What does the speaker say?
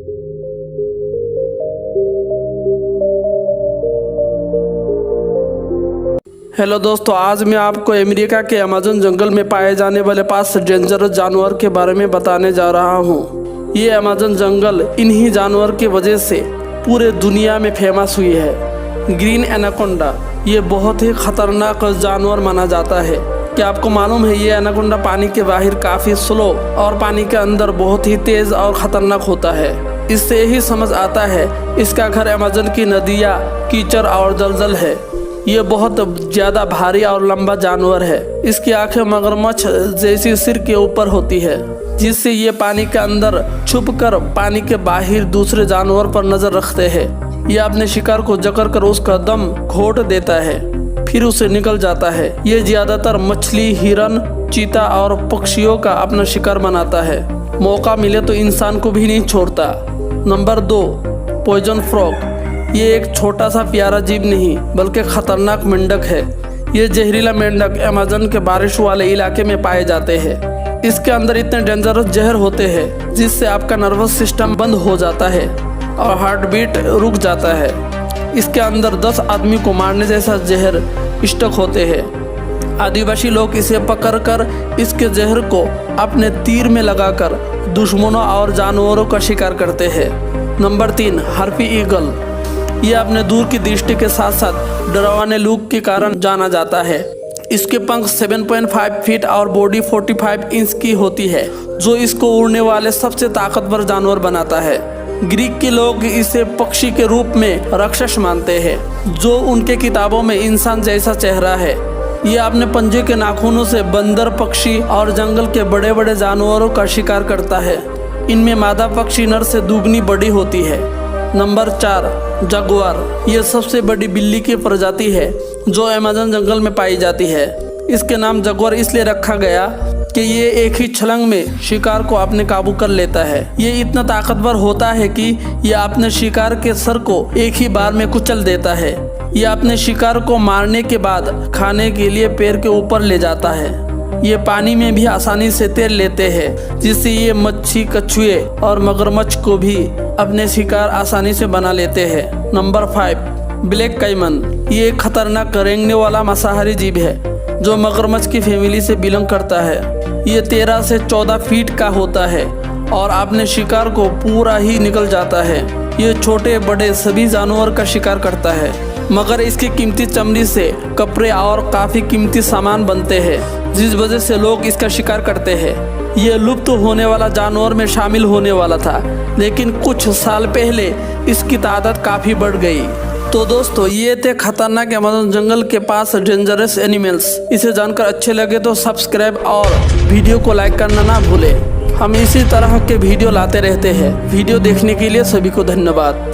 Hello दोस्तों, आज मैं आपको अमेरिका के अमेज़न जंगल में पाए जाने वाले 5 डेंजरस जानवर के बारे में बताने जा रहा हूँ। ये अमेज़न जंगल इन्हीं जानवर की वजह से पूरे दुनिया में फेमस हुई है। ग्रीन एनाकोंडा ये बहुत ही खतरनाक जानवर माना जाता है। क्या आपको मालूम है, ये एनाकोंडा पानी के बाहर काफ़ी स्लो और पानी के अंदर बहुत ही तेज़ और ख़तरनाक होता है। इससे ही समझ आता है इसका घर अमेज़न की नदियाँ, कीचड़ और दलदल है। ये बहुत ज़्यादा भारी और लंबा जानवर है। इसकी आंखें मगरमच्छ जैसी सिर के ऊपर होती है, जिससे ये पानी के अंदर छुपकर पानी के बाहर दूसरे जानवर पर नजर रखते हैं। ये अपने शिकार को जकड़ कर उसका दम घोट देता है, फिर उसे निकल जाता है। ये ज़्यादातर मछली, हिरन, चीता और पक्षियों का अपना शिकार बनाता है। मौका मिले तो इंसान को भी नहीं छोड़ता। Number 2, poison frog. ये एक छोटा सा प्यारा जीव नहीं बल्कि खतरनाक मेंढक है। ये जहरीला मेंढक अमेज़न के बारिश वाले इलाके में पाए जाते हैं। इसके अंदर इतने डेंजरस जहर होते हैं जिससे आपका नर्वस सिस्टम बंद हो जाता है और हार्ट बीट रुक जाता है। इसके अंदर 10 आदमी को मारने जैसा जहर स्टक होते हैं। आदिवासी लोग इसे पकड़कर इसके जहर को अपने तीर में लगाकर दुश्मनों और जानवरों का शिकार करते हैं। Number 3, harpy eagle. ये अपने दूर की दृष्टि के साथ साथ डरावने लुक के कारण जाना जाता है। इसके पंख 7.5 फीट और बॉडी 45 इंच की होती है, जो इसको उड़ने वाले सबसे ताकतवर जानवर बनाता है। ग्रीक के लोग इसे पक्षी के रूप में राक्षस मानते हैं, जो उनके किताबों में इंसान जैसा चेहरा है। ये अपने पंजे के नाखूनों से बंदर, पक्षी और जंगल के बड़े बड़े जानवरों का शिकार करता है। इनमें मादा पक्षी नर से दुगनी बड़ी होती है। Number 4, Jaguar. ये सबसे बड़ी बिल्ली की प्रजाति है जो अमेज़न जंगल में पाई जाती है। इसके नाम जगुआर इसलिए रखा गया कि ये एक ही छलांग में शिकार को अपने काबू कर लेता है। ये इतना ताकतवर होता है कि ये अपने शिकार के सर को एक ही बार में कुचल देता है। ये अपने शिकार को मारने के बाद खाने के लिए पैर के ऊपर ले जाता है। ये पानी में भी आसानी से तैर लेते हैं, जिससे ये मच्छी, कछुए और मगरमच्छ को भी अपने शिकार आसानी से बना लेते हैं। Number 5, black caiman. ये एक खतरनाक रेंगने वाला मांसाहारी जीव है जो मगरमच्छ की फैमिली से बिलोंग करता है। ये 13 से 14 फीट का होता है और अपने शिकार को पूरा ही निकल जाता है। ये छोटे बड़े सभी जानवर का शिकार करता है, मगर इसकी कीमती चमड़ी से कपड़े और काफ़ी कीमती सामान बनते हैं, जिस वजह से लोग इसका शिकार करते हैं। ये लुप्त होने वाला जानवर में शामिल होने वाला था, लेकिन कुछ साल पहले इसकी तादाद काफ़ी बढ़ गई। तो दोस्तों, ये थे खतरनाक अमेज़न जंगल के 5 डेंजरस एनिमल्स। इसे जानकर अच्छे लगे तो सब्सक्राइब और वीडियो को लाइक करना ना भूलें। हम इसी तरह के वीडियो लाते रहते हैं। वीडियो देखने के लिए सभी को धन्यवाद।